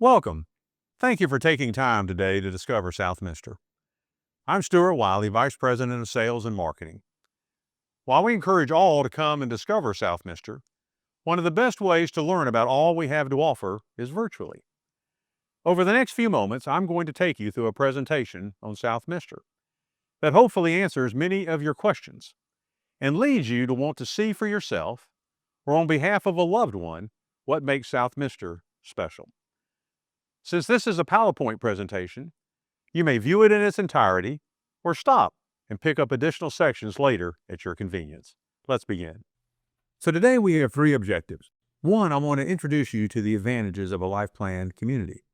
Welcome. Thank you for taking time today to discover Southminster. I'm Stuart Wiley, Vice President of Sales and Marketing. While we encourage all to come and discover Southminster, one of the best ways to learn about all we have to offer is virtually. Over the next few moments, I'm going to take you through a presentation on Southminster that hopefully answers many of your questions and leads you to want to see for yourself, or on behalf of a loved one, what makes Southminster special. Since this is a PowerPoint presentation, you may view it in its entirety or stop and pick up additional sections later at your convenience. Let's begin. So today we have three objectives. One, I want to introduce you to the advantages of a life plan community.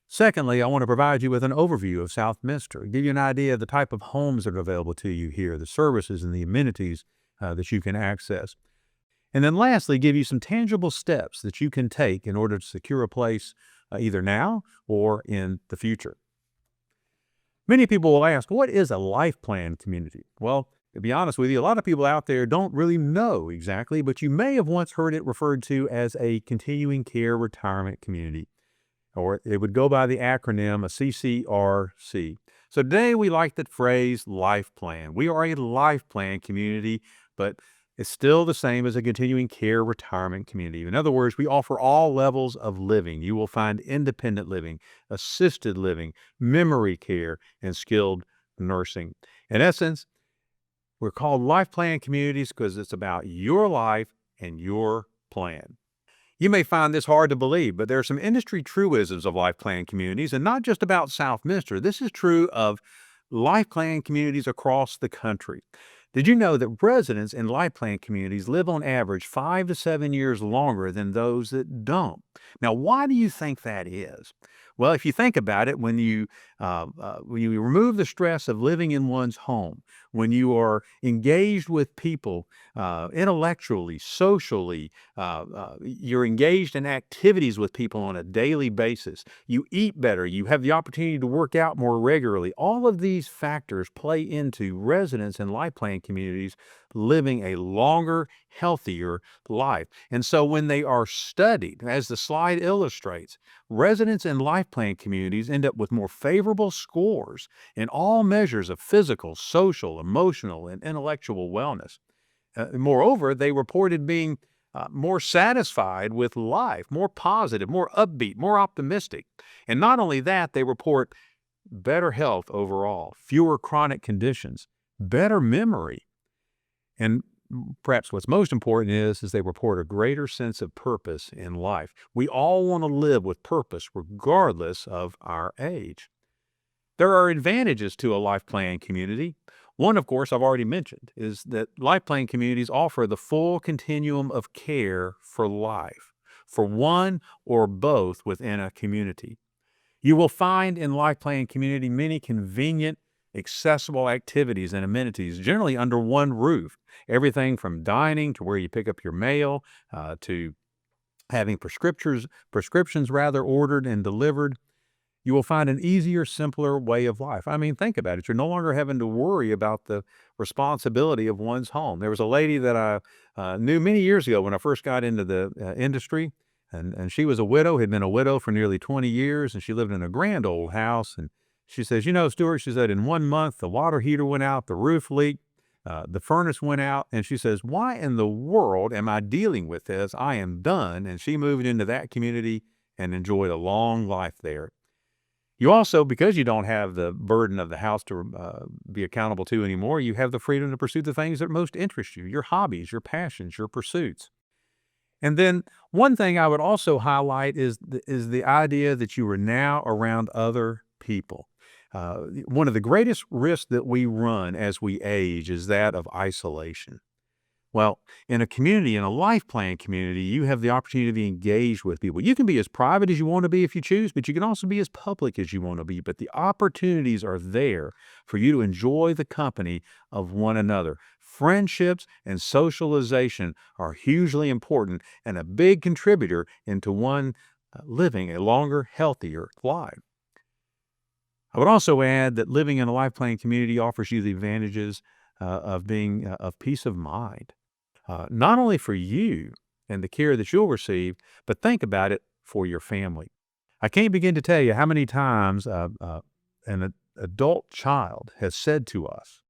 Secondly, I want to provide you with an overview of Southminster, give you an idea of the type of homes that are available to you here, the services and the amenities that you can access. And then lastly, give you some tangible steps that you can take in order to secure a place either now or in the future. Many people will ask, what is a life plan community? Well, to be honest with you, a lot of people out there don't really know exactly, but you may have once heard it referred to as a continuing care retirement community, or it would go by the acronym a CCRC. So today we like the phrase life plan. We are a life plan community, but it's still the same as a continuing care retirement community. In other words, we offer all levels of living. You will find independent living, assisted living, memory care, and skilled nursing. In essence, we're called life plan communities because it's about your life and your plan. You may find this hard to believe, but there are some industry truisms of life plan communities, and not just about Southminster. This is true of life plan communities across the country. Did you know that residents in life plan communities live on average 5 to 7 years longer than those that don't? Now, why do you think that is? Well, if you think about it, when you remove the stress of living in one's home, when you are engaged with people intellectually, socially, you're engaged in activities with people on a daily basis, you eat better, you have the opportunity to work out more regularly. All of these factors play into residents in life plan communities living a longer, healthier life. And so when they are studied, as the slide illustrates, residents in life plan communities end up with more favorable scores in all measures of physical, social, emotional, and intellectual wellness. Moreover, they reported being more satisfied with life, more positive, more upbeat, more optimistic. And not only that, they report better health overall, fewer chronic conditions, better memory. And perhaps what's most important is they report a greater sense of purpose in life. We all want to live with purpose regardless of our age. There are advantages to a life plan community. One, of course, I've already mentioned, is that life plan communities offer the full continuum of care for life, for one or both within a community. You will find in life plan community many convenient, accessible activities and amenities, generally under one roof. Everything from dining to where you pick up your mail, to having prescriptions ordered and delivered. You will find an easier, simpler way of life. I mean, think about it. You're no longer having to worry about the responsibility of one's home. There was a lady that I knew many years ago when I first got into the industry, and she was a widow, had been a widow for nearly 20 years, and she lived in a grand old house. And she says, Stuart, she said, in 1 month, the water heater went out, the roof leaked, the furnace went out. And she says, why in the world am I dealing with this? I am done. And she moved into that community and enjoyed a long life there. You also, because you don't have the burden of the house to be accountable to anymore, you have the freedom to pursue the things that most interest you, your hobbies, your passions, your pursuits. And then one thing I would also highlight is the idea that you are now around other people. One of the greatest risks that we run as we age is that of isolation. Well, in a community, in a life plan community, you have the opportunity to be engaged with people. You can be as private as you want to be if you choose, but you can also be as public as you want to be. But the opportunities are there for you to enjoy the company of one another. Friendships and socialization are hugely important and a big contributor into one living a longer, healthier life. I would also add that living in a life plan community offers you the advantages of being of peace of mind. Not only for you and the care that you'll receive, but think about it for your family. I can't begin to tell you how many times adult child has said to us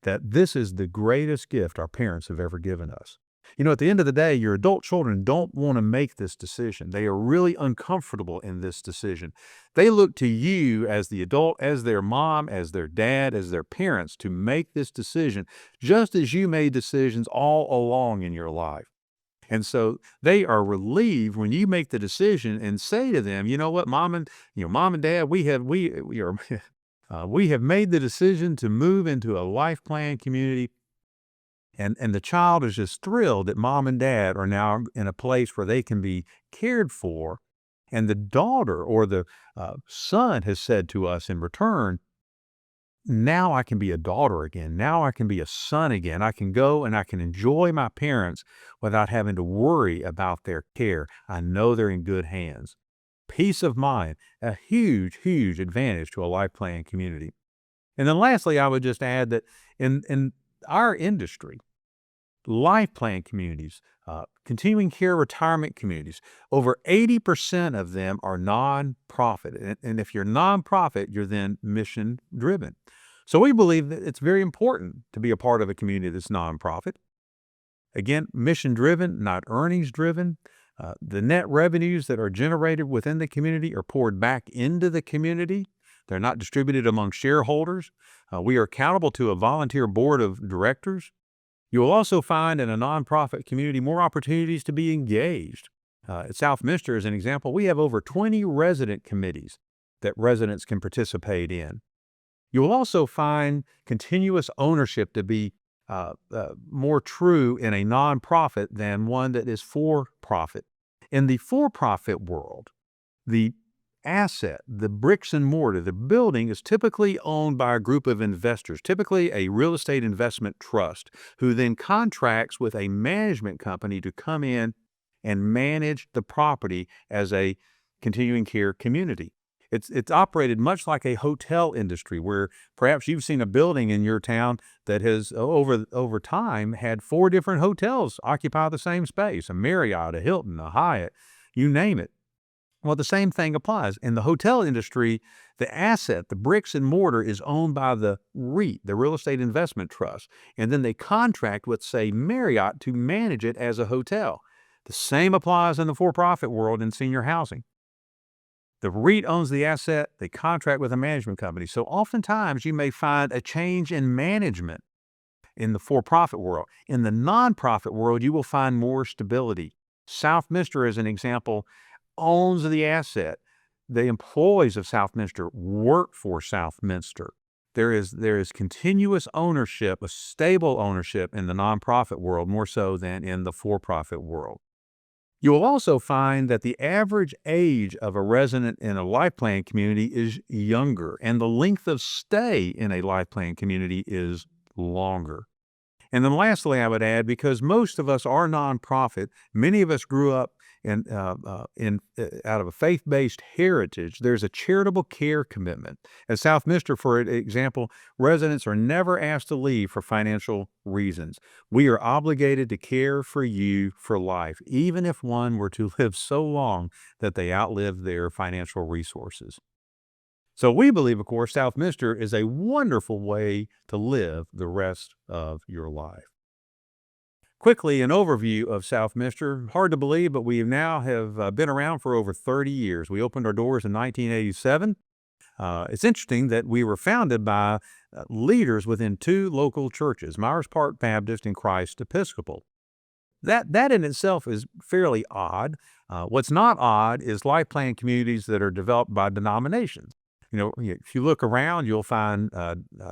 that this is the greatest gift our parents have ever given us. At the end of the day, your adult children don't want to make this decision. They are really uncomfortable in this decision. They look to you as the adult, as their mom, as their dad, as their parents to make this decision, just as you made decisions all along in your life. And so they are relieved when you make the decision and say to them, you know what, mom and dad, we are we have made the decision to move into a life plan community. And the child is just thrilled that mom and dad are now in a place where they can be cared for. And the daughter or the son has said to us in return, now I can be a daughter again. Now I can be a son again. I can go and I can enjoy my parents without having to worry about their care. I know they're in good hands. Peace of mind, a huge, huge advantage to a life plan community. And then lastly, I would just add that in our industry, life plan communities, continuing care retirement communities, over 80% of them are nonprofit. And if you're nonprofit, you're then mission driven. So we believe that it's very important to be a part of a community that's nonprofit. Again, mission driven, not earnings driven. The net revenues that are generated within the community are poured back into the community. They're not distributed among shareholders. We are accountable to a volunteer board of directors. You will also find in a nonprofit community more opportunities to be engaged. At Southminster, as an example, we have over 20 resident committees that residents can participate in. You will also find continuous ownership to be more true in a nonprofit than one that is for-profit. In the for-profit world, the asset, the bricks and mortar, the building is typically owned by a group of investors, typically a real estate investment trust, who then contracts with a management company to come in and manage the property as a continuing care community. It's operated much like a hotel industry where perhaps you've seen a building in your town that has over time had 4 different hotels occupy the same space, a Marriott, a Hilton, a Hyatt, you name it. Well, the same thing applies. In the hotel industry, the asset, the bricks and mortar, is owned by the REIT, the Real Estate Investment Trust, and then they contract with, say, Marriott to manage it as a hotel. The same applies in the for-profit world in senior housing. The REIT owns the asset, they contract with a management company. So oftentimes you may find a change in management in the for-profit world. In the nonprofit world, you will find more stability. Southminster, as an example, owns the asset. The employees of Southminster work for Southminster. There is continuous ownership, a stable ownership in the nonprofit world, more so than in the for-profit world. You will also find that the average age of a resident in a life plan community is younger, and the length of stay in a life plan community is longer. And then lastly, I would add, because most of us are nonprofit, many of us grew up out of a faith-based heritage. There's a charitable care commitment. At Southminster, for example, residents are never asked to leave for financial reasons. We are obligated to care for you for life, even if one were to live so long that they outlive their financial resources. So we believe, of course, Southminster is a wonderful way to live the rest of your life. Quickly, an overview of Southminster. Hard to believe, but we now have been around for over 30 years. We opened our doors in 1987. It's interesting that we were founded by leaders within 2 local churches, Myers Park Baptist and Christ Episcopal. That in itself is fairly odd. What's not odd is life plan communities that are developed by denominations. If you look around, you'll find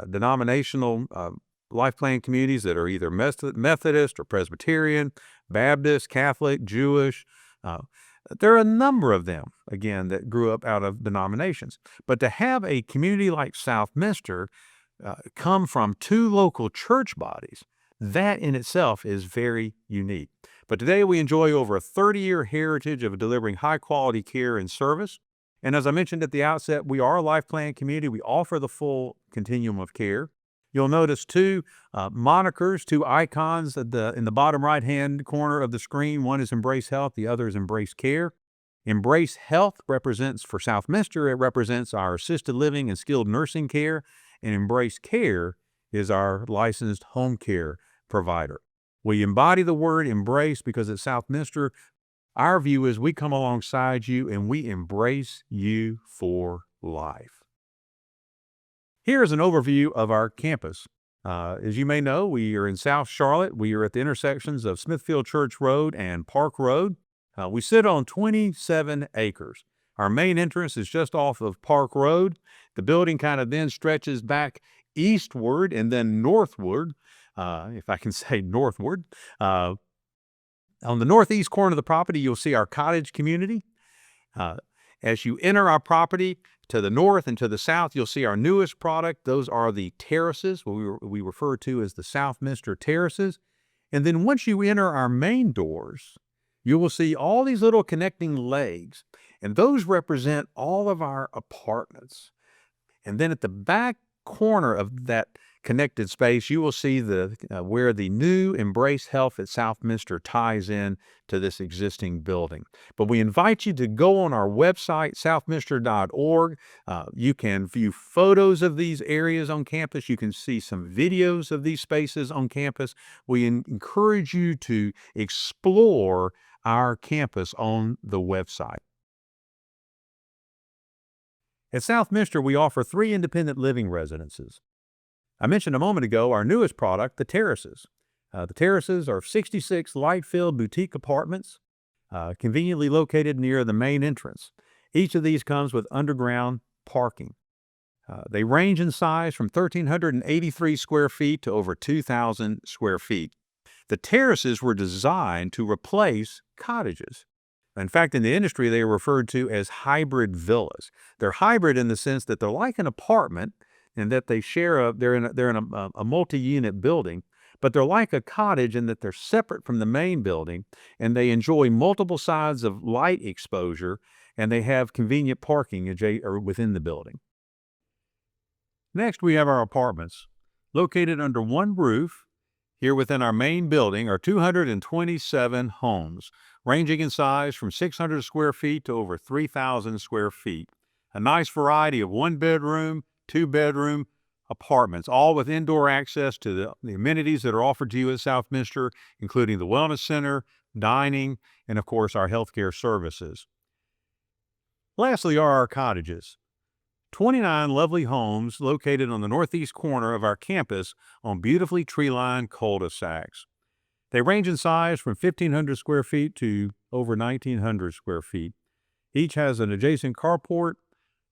denominational life plan communities that are either Methodist or Presbyterian, Baptist, Catholic, Jewish. There are a number of them, again, that grew up out of denominations. But to have a community like Southminster come from 2 local church bodies, that in itself is very unique. But today we enjoy over a 30-year heritage of delivering high-quality care and service. And as I mentioned at the outset, we are a life plan community. We offer the full continuum of care. You'll notice 2 monikers, 2 icons in the bottom right-hand corner of the screen. One is Embrace Health, the other is Embrace Care. Embrace Health represents for Southminster, it represents our assisted living and skilled nursing care, and Embrace Care is our licensed home care provider. We embody the word embrace because at Southminster, our view is we come alongside you and we embrace you for life. Here's an overview of our campus. As you may know, we are in South Charlotte. We are at the intersections of Smithfield Church Road and Park Road. We sit on 27 acres. Our main entrance is just off of Park Road. The building kind of then stretches back eastward and then northward, if I can say northward. On the northeast corner of the property, you'll see our cottage community. As you enter our property to the north and to the south, you'll see our newest product. Those are the terraces, what we refer to as the Southminster Terraces. And then once you enter our main doors, you will see all these little connecting legs, and those represent all of our apartments. And then at the back corner of that connected space, you will see where the new Embrace Health at Southminster ties in to this existing building. But we invite you to go on our website, southminster.org. You can view photos of these areas on campus. You can see some videos of these spaces on campus. We encourage you to explore our campus on the website. At Southminster, we offer 3 independent living residences. I mentioned a moment ago our newest product, the Terraces. The Terraces are 66 light-filled boutique apartments, conveniently located near the main entrance. Each of these comes with underground parking. They range in size from 1,383 square feet to over 2,000 square feet. The Terraces were designed to replace cottages. In fact, in the industry, they are referred to as hybrid villas. They're hybrid in the sense that they're like an apartment and that they're in a multi-unit building, but they're like a cottage in that they're separate from the main building, and they enjoy multiple sides of light exposure, and they have convenient parking within the building. Next, we have our apartments. Located under one roof, here within our main building are 227 homes, ranging in size from 600 square feet to over 3,000 square feet. A nice variety of 1-bedroom, 2-bedroom apartments, all with indoor access to the amenities that are offered to you at Southminster, including the Wellness Center, dining, and of course our healthcare services. Lastly are our cottages. 29 lovely homes located on the northeast corner of our campus on beautifully tree-lined cul-de-sacs. They range in size from 1,500 square feet to over 1,900 square feet. Each has an adjacent carport.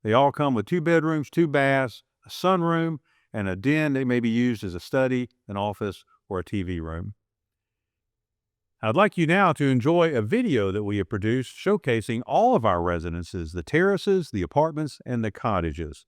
They all come with 2 bedrooms, 2 baths, a sunroom, and a den that may be used as a study, an office, or a TV room. I'd like you now to enjoy a video that we have produced showcasing all of our residences, the terraces, the apartments, and the cottages.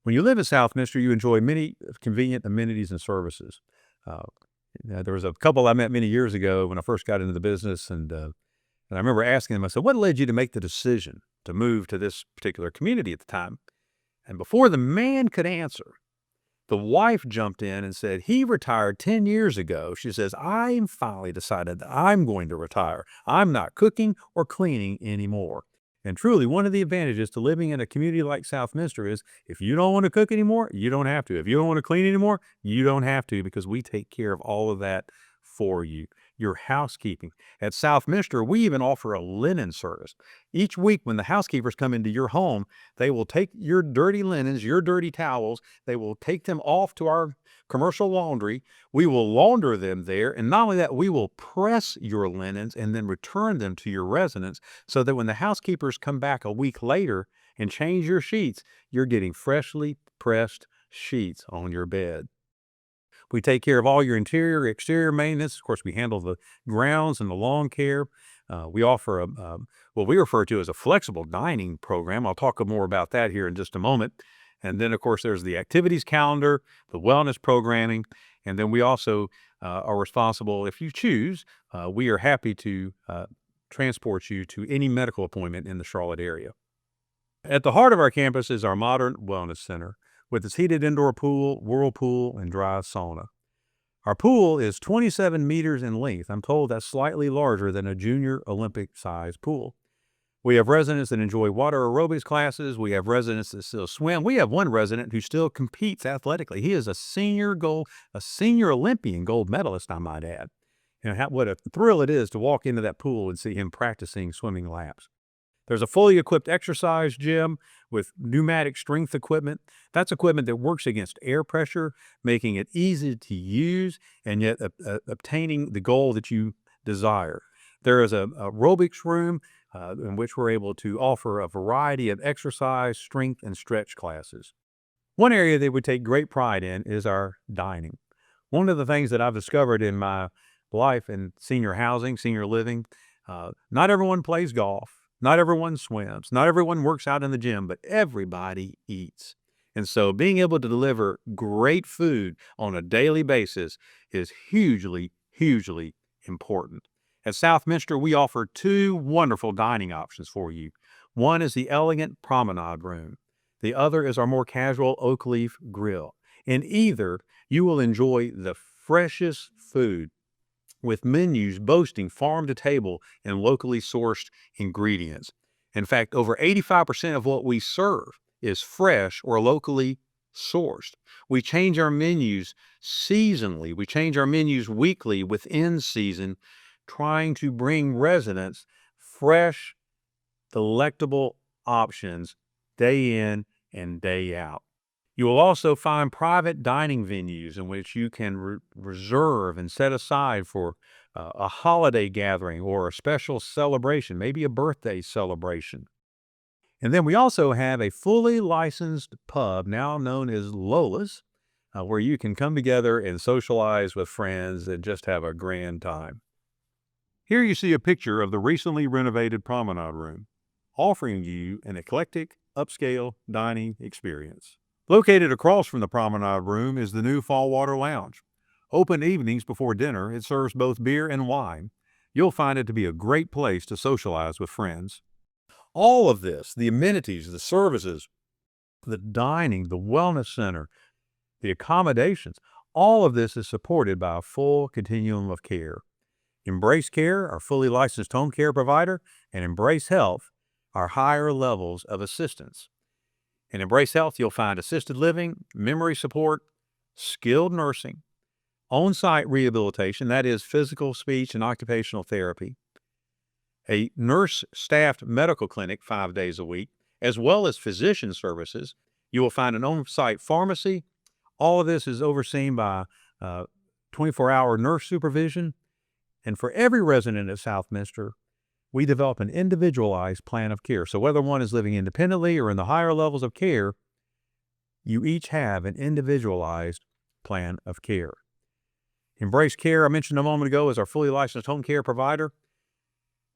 When you live in Southminster, you enjoy many convenient amenities and services. Uh, there was a couple I met many years ago when I first got into the business, and I remember asking them, I said, "What led you to make the decision to move to this particular community at the time?" And before the man could answer, the wife jumped in and said, "He retired 10 years ago." She says, "I'm finally decided that I'm going to retire. I'm not cooking or cleaning anymore." And truly, one of the advantages to living in a community like Southminster is if you don't want to cook anymore, you don't have to. If you don't want to clean anymore, you don't have to, because we take care of all of that for you. Your housekeeping. At Southminster, we even offer a linen service. Each week when the housekeepers come into your home, they will take your dirty linens, your dirty towels, they will take them off to our commercial laundry. We will launder them there. And not only that, we will press your linens and then return them to your residence, so that when the housekeepers come back a week later and change your sheets, you're getting freshly pressed sheets on your bed. We take care of all your interior, exterior maintenance. Of course, we handle the grounds and the lawn care. We offer what we refer to as a flexible dining program. I'll talk more about that here in just a moment. And then, of course, there's the activities calendar, the wellness programming, and then we also are responsible, if you choose, we are happy to transport you to any medical appointment in the Charlotte area. At the heart of our campus is our modern wellness center with its heated indoor pool, whirlpool, and dry sauna. Our pool is 27 meters in length. I'm told that's slightly larger than a junior Olympic size pool. We have residents that enjoy water aerobics classes. We have residents that still swim. We have one resident who still competes athletically. He is a senior Olympian gold medalist, I might add. What a thrill it is to walk into that pool and see him practicing swimming laps. There's a fully equipped exercise gym with pneumatic strength equipment. That's equipment that works against air pressure, making it easy to use and yet obtaining the goal that you desire. There is a aerobics room in which we're able to offer a variety of exercise, strength, and stretch classes. One area they would take great pride in is our dining. One of the things that I've discovered in my life in senior housing, senior living, not everyone plays golf. Not everyone swims. Not everyone works out in the gym, but everybody eats. And so being able to deliver great food on a daily basis is hugely, hugely important. At Southminster, we offer two wonderful dining options for you. One is the elegant promenade room. The other is our more casual oak leaf grill. In either, you will enjoy the freshest food, with menus boasting farm to table and locally sourced ingredients. In fact, over 85% of what we serve is fresh or locally sourced. We change our menus seasonally. We change our menus weekly within season, trying to bring residents fresh, delectable options day in and day out. You will also find private dining venues in which you can reserve and set aside for a holiday gathering or a special celebration, maybe a birthday celebration. And then we also have a fully licensed pub, now known as Lola's, where you can come together and socialize with friends and just have a grand time. Here you see a picture of the recently renovated promenade room, offering you an eclectic, upscale dining experience. Located across from the promenade room is the new Fallwater Lounge. Open evenings before dinner, it serves both beer and wine. You'll find it to be a great place to socialize with friends. All of this, the amenities, the services, the dining, the wellness center, the accommodations, all of this is supported by a full continuum of care. Embrace Care, our fully licensed home care provider, and Embrace Health, our higher levels of assistance. In Embrace Health, you'll find assisted living, memory support, skilled nursing, on-site rehabilitation, that is physical, speech, and occupational therapy, a nurse-staffed medical clinic 5 days a week, as well as physician services. You will find an on-site pharmacy. All of this is overseen by 24-hour nurse supervision. And for every resident at Southminster, we develop an individualized plan of care. So whether one is living independently or in the higher levels of care, you each have an individualized plan of care. Embrace Care, I mentioned a moment ago, is our fully licensed home care provider.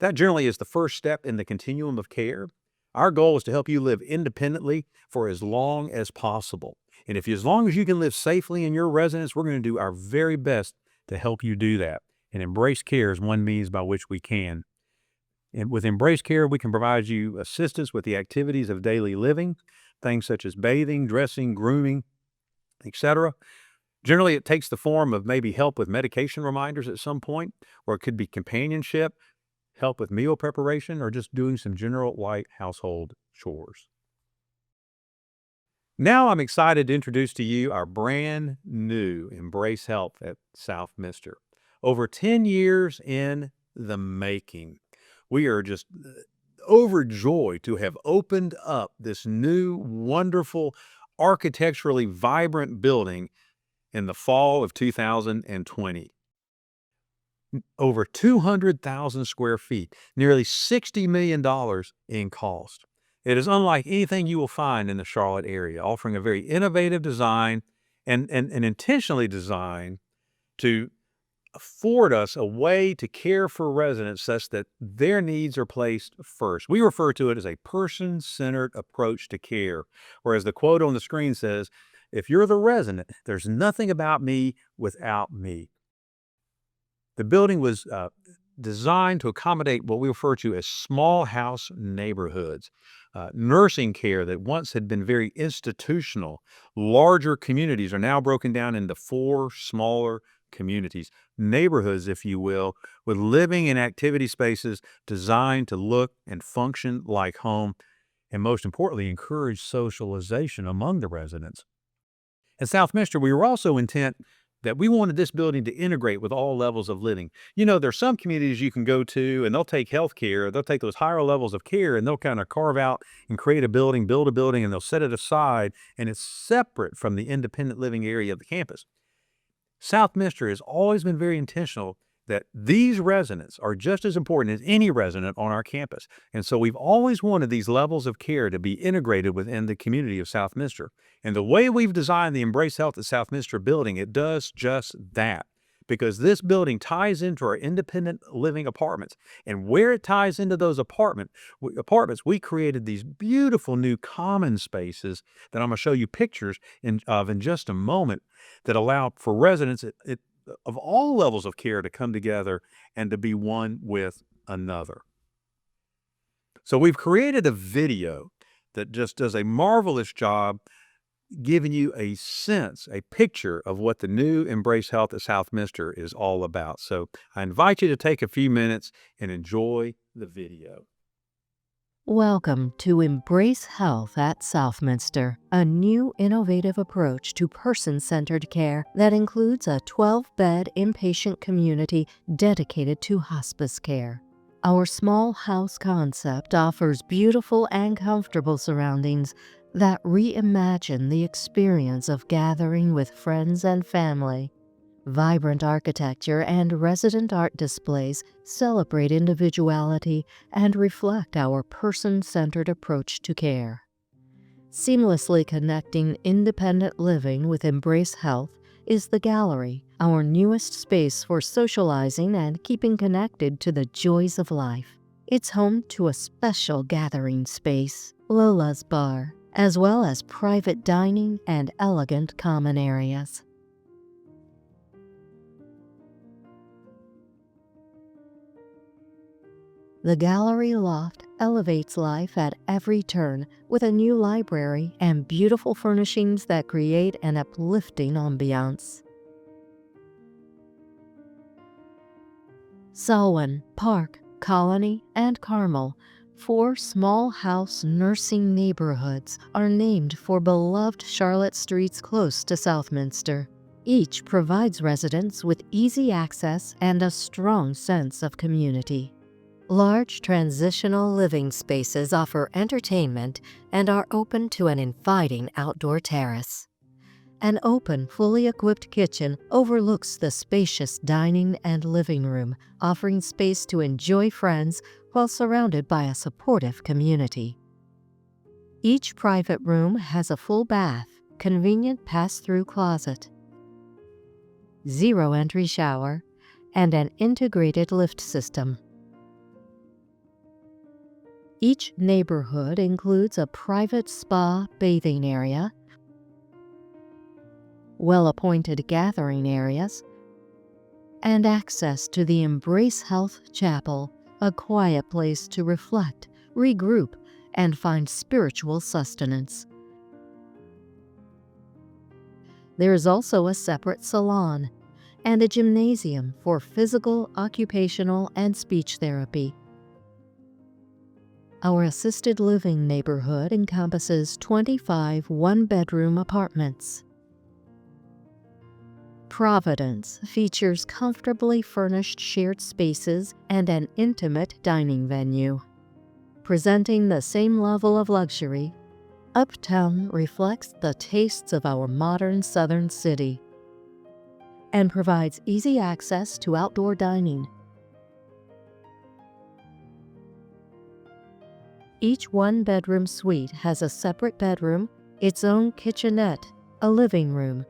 That generally is the first step in the continuum of care. Our goal is to help you live independently for as long as possible. And as long as you can live safely in your residence, we're going to do our very best to help you do that. And Embrace Care is one means by which we can. And with Embrace Care, we can provide you assistance with the activities of daily living, things such as bathing, dressing, grooming, etc. Generally, it takes the form of maybe help with medication reminders at some point, or it could be companionship, help with meal preparation, or just doing some general light household chores. Now I'm excited to introduce to you our brand new Embrace Health at Southminster. Over 10 years in the making. We are just overjoyed to have opened up this new, wonderful, architecturally vibrant building in the fall of 2020. Over 200,000 square feet, nearly $60 million in cost. It is unlike anything you will find in the Charlotte area, offering a very innovative design and intentionally designed to afford us a way to care for residents such that their needs are placed first. We refer to it as a person-centered approach to care, whereas the quote on the screen says, "If you're the resident, there's nothing about me without me." The building was designed to accommodate what we refer to as small house neighborhoods, nursing care that once had been very institutional. Larger communities are now broken down into 4 smaller communities, neighborhoods, if you will, with living and activity spaces designed to look and function like home, and most importantly, encourage socialization among the residents. At Southminster, we were also intent that we wanted this building to integrate with all levels of living. You know, there's some communities you can go to and they'll take health care, they'll take those higher levels of care and they'll kind of carve out and create a building, build a building, and they'll set it aside, and it's separate from the independent living area of the campus. Southminster has always been very intentional that these residents are just as important as any resident on our campus. And so we've always wanted these levels of care to be integrated within the community of Southminster. And the way we've designed the Embrace Health at Southminster building, it does just that. Because this building ties into our independent living apartments. And where it ties into those apartments, we created these beautiful new common spaces that I'm going to show you pictures of in just a moment, that allow for residents of all levels of care to come together and to be one with another. So we've created a video that just does a marvelous job giving you a sense, a picture of what the new Embrace Health at Southminster is all about. So I invite you to take a few minutes and enjoy the video. Welcome to Embrace Health at Southminster, a new innovative approach to person-centered care that includes a 12-bed inpatient community dedicated to hospice care. Our small house concept offers beautiful and comfortable surroundings that reimagine the experience of gathering with friends and family. Vibrant architecture and resident art displays celebrate individuality and reflect our person-centered approach to care. Seamlessly connecting independent living with Embrace Health is the Gallery, our newest space for socializing and keeping connected to the joys of life. It's home to a special gathering space, Lola's Bar, as well as private dining and elegant common areas. The Gallery Loft elevates life at every turn with a new library and beautiful furnishings that create an uplifting ambiance. Selwyn, Park, Colony, and Carmel, 4 small house nursing neighborhoods, are named for beloved Charlotte streets close to Southminster. Each provides residents with easy access and a strong sense of community. Large transitional living spaces offer entertainment and are open to an inviting outdoor terrace. An open, fully equipped kitchen overlooks the spacious dining and living room, offering space to enjoy friends while surrounded by a supportive community. Each private room has a full bath, convenient pass-through closet, zero-entry shower, and an integrated lift system. Each neighborhood includes a private spa bathing area, well-appointed gathering areas, and access to the Embrace Health Chapel, a quiet place to reflect, regroup, and find spiritual sustenance. There is also a separate salon and a gymnasium for physical, occupational, and speech therapy. Our assisted living neighborhood encompasses 25 one-bedroom apartments. Providence features comfortably furnished shared spaces and an intimate dining venue. Presenting the same level of luxury, Uptown reflects the tastes of our modern southern city and provides easy access to outdoor dining. Each one-bedroom suite has a separate bedroom, its own kitchenette, a living room,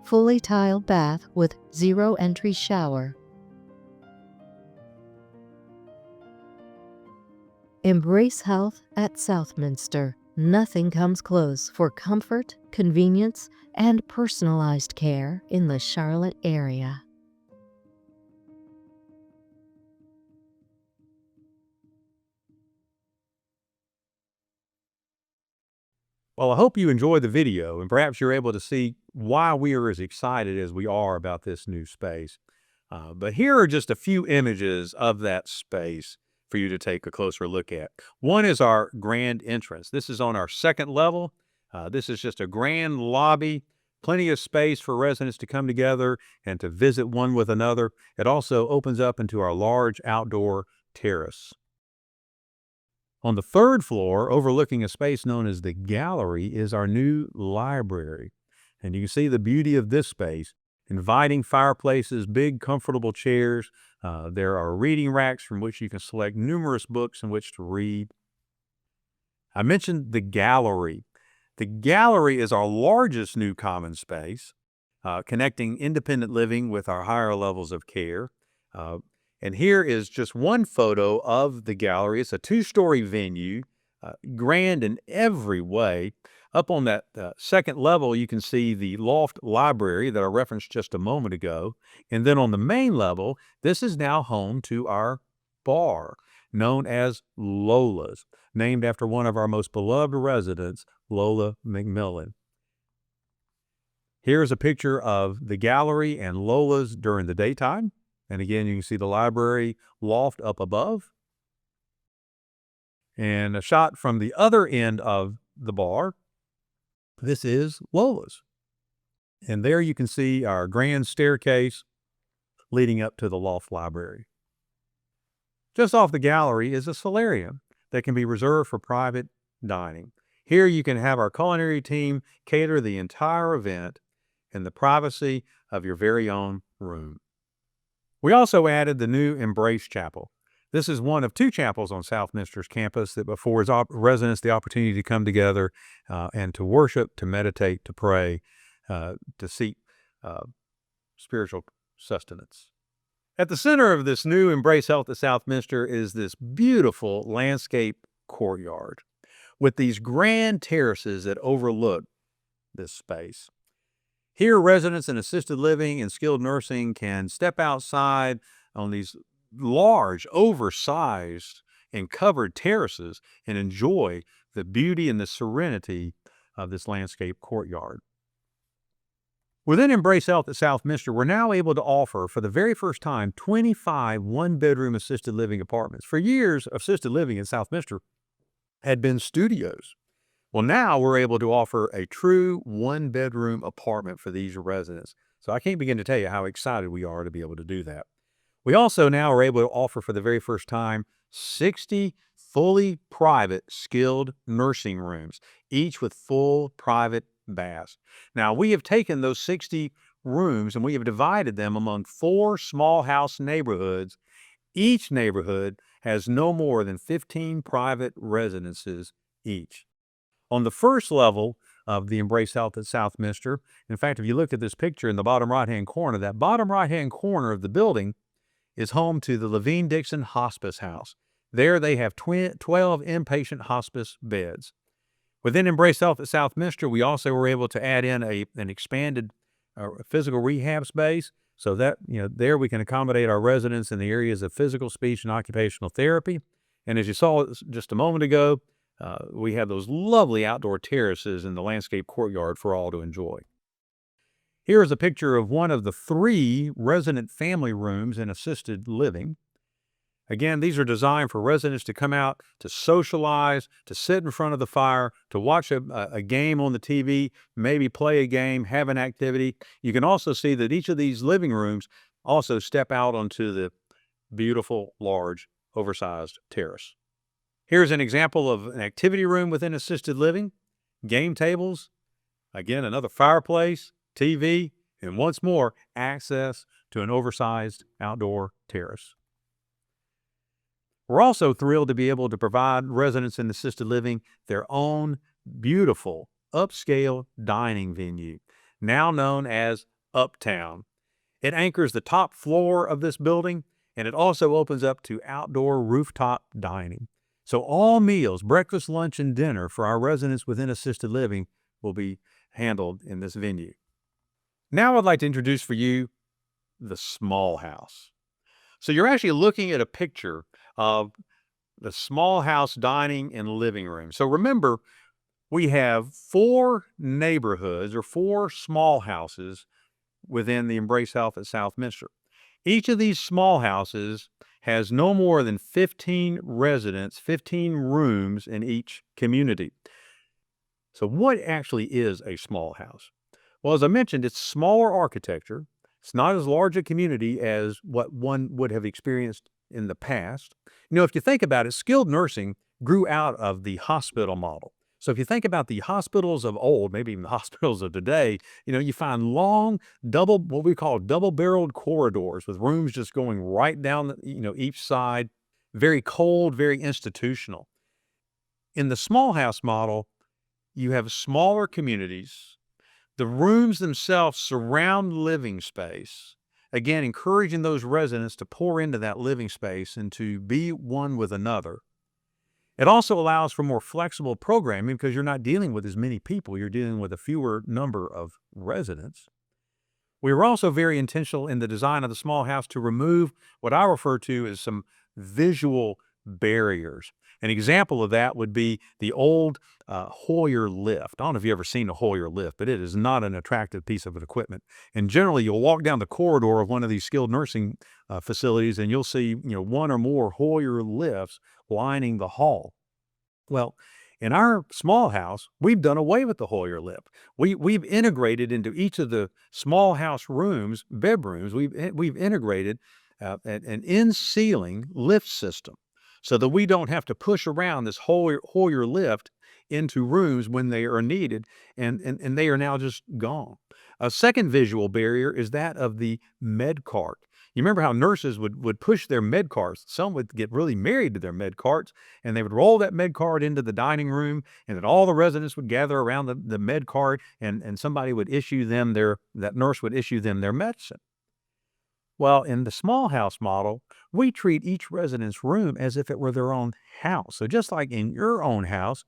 fully tiled bath with zero-entry shower. Embrace Health at Southminster. Nothing comes close for comfort, convenience, and personalized care in the Charlotte area. Well, I hope you enjoyed the video and perhaps you're able to see why we are as excited as we are about this new space. But here are just a few images of that space for you to take a closer look at. One is our grand entrance. This is on our second level. This is just a grand lobby, plenty of space for residents to come together and to visit one with another. It also opens up into our large outdoor terrace. On the third floor, overlooking a space known as the Gallery, is our new library. And you can see the beauty of this space. Inviting fireplaces, big comfortable chairs. There are reading racks from which you can select numerous books in which to read. I mentioned the Gallery. The Gallery is our largest new common space, connecting independent living with our higher levels of care. And here is just one photo of the Gallery. It's a 2-story venue, grand in every way. Up on that second level, you can see the loft library that I referenced just a moment ago. And then on the main level, this is now home to our bar, known as Lola's, named after one of our most beloved residents, Lola McMillan. Here's a picture of the Gallery and Lola's during the daytime. And again, you can see the library loft up above. And a shot from the other end of the bar. This is Lola's. And there you can see our grand staircase leading up to the loft library. Just off the Gallery is a solarium that can be reserved for private dining. Here you can have our culinary team cater the entire event in the privacy of your very own room. We also added the new Embrace Chapel. This is one of two chapels on Southminster's campus that affords residents the opportunity to come together and to worship, to meditate, to pray, to seek spiritual sustenance. At the center of this new Embrace Health at Southminster is this beautiful landscape courtyard with these grand terraces that overlook this space. Here, residents in assisted living and skilled nursing can step outside on these large, oversized, and covered terraces and enjoy the beauty and the serenity of this landscape courtyard. Within Embrace Health at Southminster, we're now able to offer, for the very first time, 25 one-bedroom assisted living apartments. For years, assisted living in Southminster had been studios. Well, now we're able to offer a true one-bedroom apartment for these residents. So I can't begin to tell you how excited we are to be able to do that. We also now are able to offer, for the very first time, 60 fully private skilled nursing rooms, each with full private baths. Now, we have taken those 60 rooms and we have divided them among 4 small house neighborhoods. Each neighborhood has no more than 15 private residences each. On the first level of the Embrace Health at Southminster, in fact, if you look at this picture in the bottom right-hand corner, that bottom right-hand corner of the building is home to the Levine Dixon Hospice House. There they have 12 inpatient hospice beds. Within Embrace Health at Southminster, we also were able to add in an expanded physical rehab space, so that there we can accommodate our residents in the areas of physical, speech, and occupational therapy. And as you saw just a moment ago, we have those lovely outdoor terraces in the landscape courtyard for all to enjoy. Here is a picture of one of the 3 resident family rooms in assisted living. Again, these are designed for residents to come out, to socialize, to sit in front of the fire, to watch a game on the TV, maybe play a game, have an activity. You can also see that each of these living rooms also step out onto the beautiful, large, oversized terrace. Here's an example of an activity room within assisted living, game tables, again, another fireplace, TV, and once more, access to an oversized outdoor terrace. We're also thrilled to be able to provide residents in assisted living their own beautiful upscale dining venue, now known as Uptown. It anchors the top floor of this building, and it also opens up to outdoor rooftop dining. So all meals, breakfast, lunch, and dinner for our residents within assisted living will be handled in this venue. Now I'd like to introduce for you the small house. So you're actually looking at a picture of the small house dining and living room. So remember, we have 4 neighborhoods or 4 small houses within the Embrace Health at Southminster. Each of these small houses has no more than 15 residents, 15 rooms in each community. So what actually is a small house? Well, as I mentioned, it's smaller architecture. It's not as large a community as what one would have experienced in the past. If you think about it, skilled nursing grew out of the hospital model. So if you think about the hospitals of old, maybe even the hospitals of today, you find long what we call double-barreled corridors with rooms just going right down, each side, very cold, very institutional. In the small house model, you have smaller communities. The rooms themselves surround living space, again, encouraging those residents to pour into that living space and to be one with another. It also allows for more flexible programming because you're not dealing with as many people. You're dealing with a fewer number of residents. We were also very intentional in the design of the small house to remove what I refer to as some visual barriers. An example of that would be the old Hoyer lift. I don't know if you've ever seen a Hoyer lift, but it is not an attractive piece of equipment. And generally, you'll walk down the corridor of one of these skilled nursing facilities, and you'll see one or more Hoyer lifts lining the hall. Well, in our small house, we've done away with the Hoyer lift. We've integrated into each of the small house rooms, bedrooms, we've integrated an in-ceiling lift system so that we don't have to push around this Hoyer lift into rooms when they are needed, and they are now just gone. A second visual barrier is that of the med cart. You remember how nurses would push their med carts. Some would get really married to their med carts, and they would roll that med cart into the dining room, and then all the residents would gather around the med cart, and somebody would issue them that nurse would issue them their medicine. Well, in the small house model, we treat each resident's room as if it were their own house. So just like in your own house,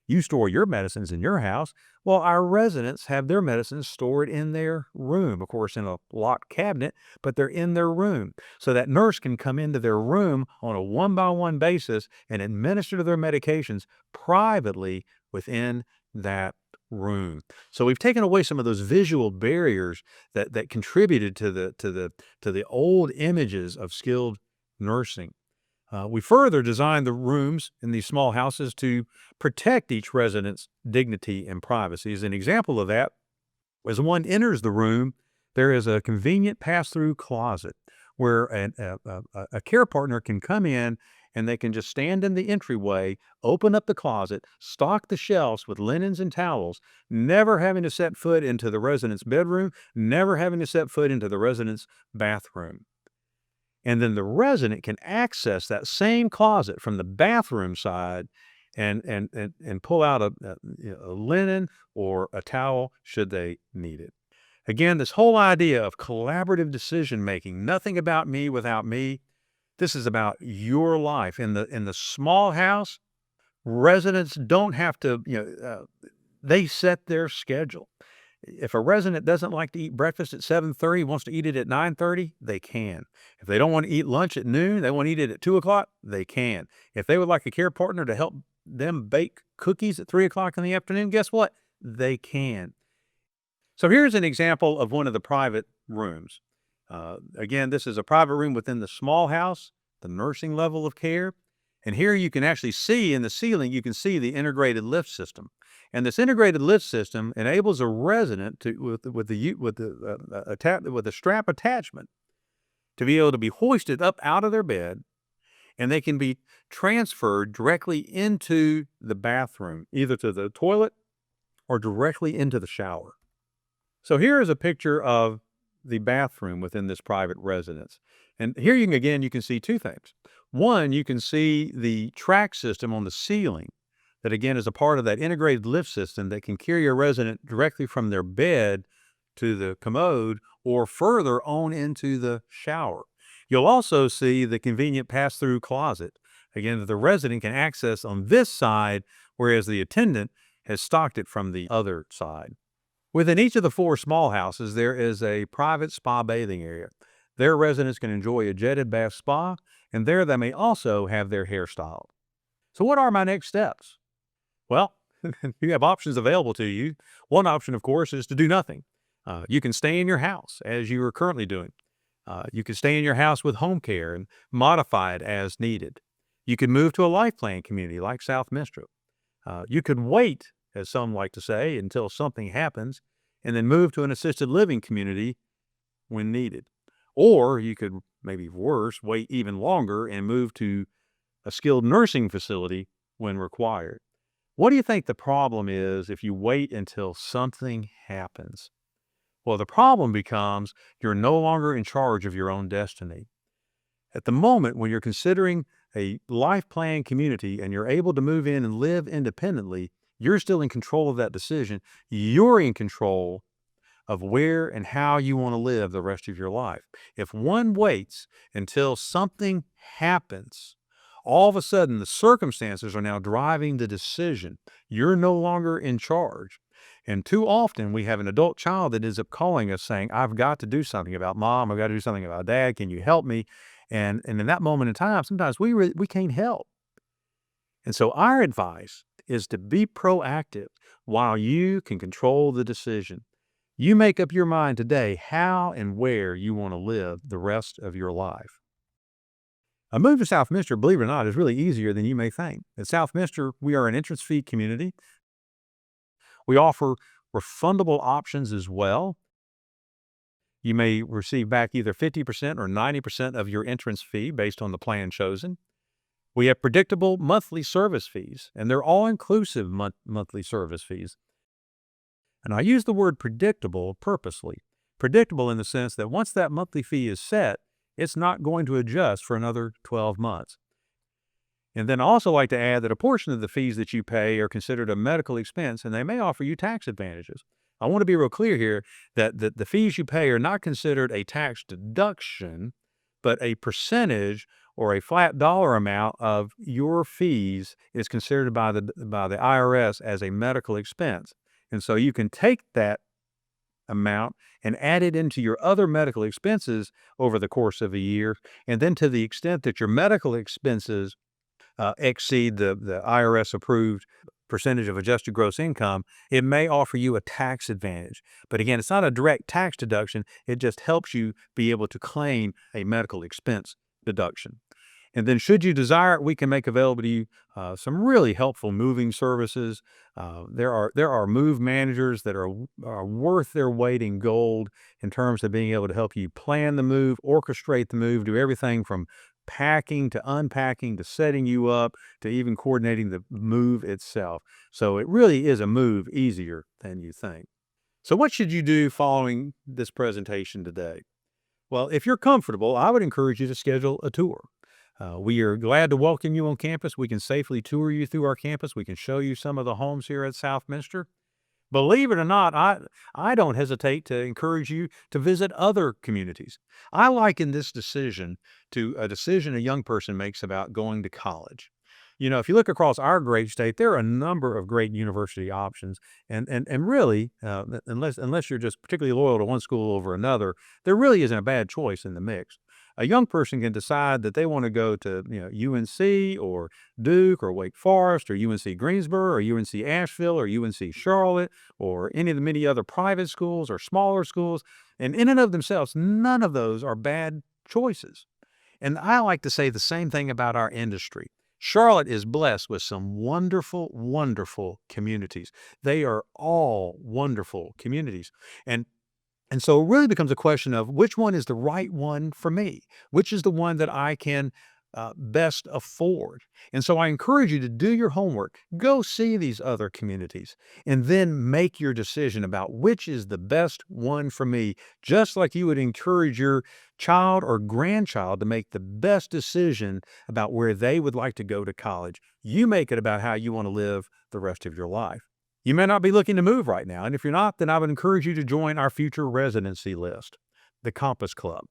you store your medicines in your house. Well, our residents have their medicines stored in their room, of course, in a locked cabinet, but they're in their room. So that nurse can come into their room on a one-by-one basis and administer their medications privately within that room. So we've taken away some of those visual barriers that contributed to the old images of skilled nursing. We further designed the rooms in these small houses to protect each resident's dignity and privacy. As an example of that, as one enters the room, there is a convenient pass-through closet where a care partner can come in and they can just stand in the entryway, open up the closet, stock the shelves with linens and towels, never having to set foot into the resident's bedroom, never having to set foot into the resident's bathroom. And then the resident can access that same closet from the bathroom side and pull out a linen or a towel should they need it. Again, this whole idea of collaborative decision making, nothing about me without me. This is about your life. In the small house, residents don't have to, they set their schedule. If a resident doesn't like to eat breakfast at 7:30, wants to eat it at 9:30, they can. If they don't want to eat lunch at noon, they want to eat it at 2 o'clock, they can. If they would like a care partner to help them bake cookies at 3 o'clock in the afternoon, guess what? They can. So here's an example of one of the private rooms. Again, this is a private room within the small house, the nursing level of care. And here you can actually see in the ceiling, you can see the integrated lift system. And this integrated lift system enables a resident to, with the strap attachment, to be able to be hoisted up out of their bed, and they can be transferred directly into the bathroom, either to the toilet or directly into the shower. So here is a picture of the bathroom within this private residence. And here you can see two things. One, you can see the track system on the ceiling that again is a part of that integrated lift system that can carry a resident directly from their bed to the commode or further on into the shower. You'll also see the convenient pass-through closet, again, that the resident can access on this side, whereas the attendant has stocked it from the other side. Within each of the 4 small houses, there is a private spa bathing area. Their residents can enjoy a jetted bath spa, and there they may also have their hair styled. So what are my next steps? Well, you have options available to you. One option, of course, is to do nothing. You can stay in your house as you are currently doing. You can stay in your house with home care and modify it as needed. You can move to a life plan community like Southminster. You can wait, as some like to say, until something happens, and then move to an assisted living community when needed. Or you could, maybe worse, wait even longer and move to a skilled nursing facility when required. What do you think the problem is if you wait until something happens? Well, the problem becomes you're no longer in charge of your own destiny. At the moment when you're considering a life plan community and you're able to move in and live independently, you're still in control of that decision. You're in control of where and how you want to live the rest of your life. If one waits until something happens, all of a sudden the circumstances are now driving the decision. You're no longer in charge. And too often we have an adult child that ends up calling us saying, I've got to do something about mom. I've got to do something about dad. Can you help me? And in that moment in time, sometimes we can't help. And so our advice is to be proactive while you can control the decision. You make up your mind today how and where you want to live the rest of your life. A move to Southminster, believe it or not, is really easier than you may think. At Southminster, we are an entrance fee community. We offer refundable options as well. You may receive back either 50% or 90% of your entrance fee based on the plan chosen. We have predictable monthly service fees, and they're all-inclusive monthly service fees. And I use the word predictable purposely. Predictable in the sense that once that monthly fee is set, it's not going to adjust for another 12 months. And then I also like to add that a portion of the fees that you pay are considered a medical expense, and they may offer you tax advantages. I want to be real clear here that the fees you pay are not considered a tax deduction, but a percentage or a flat dollar amount of your fees is considered by the IRS as a medical expense. And so you can take that amount and add it into your other medical expenses over the course of a year. And then to the extent that your medical expenses exceed the IRS approved percentage of adjusted gross income, it may offer you a tax advantage. But again, it's not a direct tax deduction. It just helps you be able to claim a medical expense deduction. And then should you desire it, we can make available to you some really helpful moving services. There are move managers that are worth their weight in gold in terms of being able to help you plan the move, orchestrate the move, do everything from packing to unpacking to setting you up to even coordinating the move itself. So it really is a move easier than you think. So what should you do following this presentation today? Well, if you're comfortable, I would encourage you to schedule a tour. We are glad to welcome you on campus. We can safely tour you through our campus. We can show you some of the homes here at Southminster. Believe it or not, I don't hesitate to encourage you to visit other communities. I liken this decision to a decision a young person makes about going to college. You know, if you look across our great state, there are a number of great university options, and really, unless you're just particularly loyal to one school over another, there really isn't a bad choice in the mix. A young person can decide that they want to go to UNC or Duke or Wake Forest or UNC Greensboro or UNC Asheville or UNC Charlotte or any of the many other private schools or smaller schools. And in and of themselves, none of those are bad choices. And I like to say the same thing about our industry. Charlotte is blessed with some wonderful, wonderful communities. They are all wonderful communities. And so it really becomes a question of which one is the right one for me? Which is the one that I can best afford? And so I encourage you to do your homework, go see these other communities, and then make your decision about which is the best one for me, just like you would encourage your child or grandchild to make the best decision about where they would like to go to college. You make it about how you want to live the rest of your life. You may not be looking to move right now, and if you're not, then I would encourage you to join our future residency list, the Compass Club.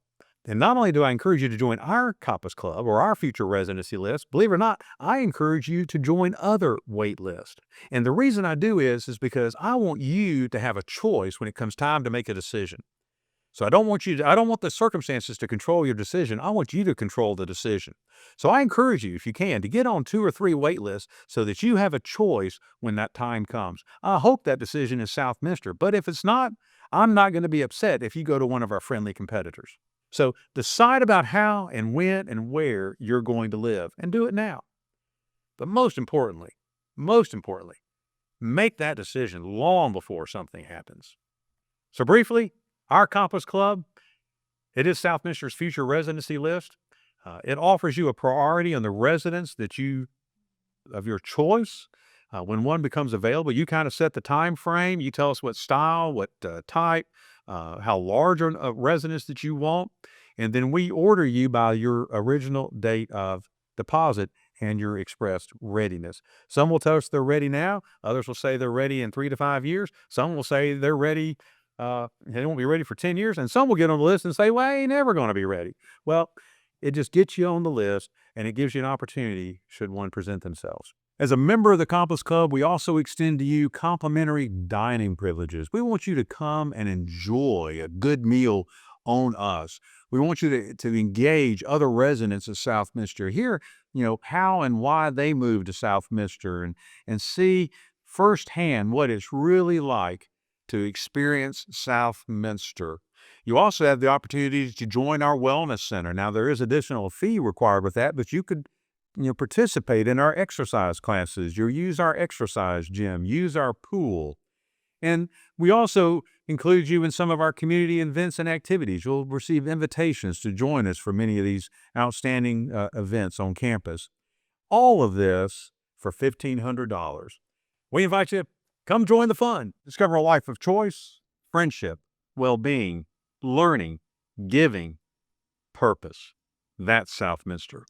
And not only do I encourage you to join our Compass Club or our future residency list, believe it or not, I encourage you to join other wait lists. And the reason I do is because I want you to have a choice when it comes time to make a decision. So I don't want the circumstances to control your decision. I want you to control the decision. So I encourage you, if you can, to get on 2 or 3 wait lists so that you have a choice when that time comes. I hope that decision is Southminster, but if it's not, I'm not going to be upset if you go to one of our friendly competitors. So decide about how and when and where you're going to live, and do it now. But most importantly, make that decision long before something happens. So briefly, our Compass Club, it is Southminster's future residency list. It offers you a priority on the residence of your choice. When one becomes available, you kind of set the time frame. You tell us what style, what type, how large a residence that you want, and then we order you by your original date of deposit and your expressed readiness. Some will tell us they're ready now. Others will say they're ready in 3 to 5 years. Some will say they're ready. They won't be ready for 10 years. And some will get on the list and say, well, I ain't never going to be ready. Well, it just gets you on the list, and it gives you an opportunity should one present themselves. As a member of the Compass Club, we also extend to you complimentary dining privileges. We want you to come and enjoy a good meal on us. We want you to engage other residents of Southminster, hear how and why they moved to Southminster, and see firsthand what it's really like to experience Southminster. You also have the opportunity to join our wellness center. Now, there is additional fee required with that, but you could participate in our exercise classes. You'll use our exercise gym, use our pool. And we also include you in some of our community events and activities. You'll receive invitations to join us for many of these outstanding events on campus. All of this for $1,500. We invite you to come join the fun. Discover a life of choice, friendship, well-being, learning, giving, purpose. That's Southminster.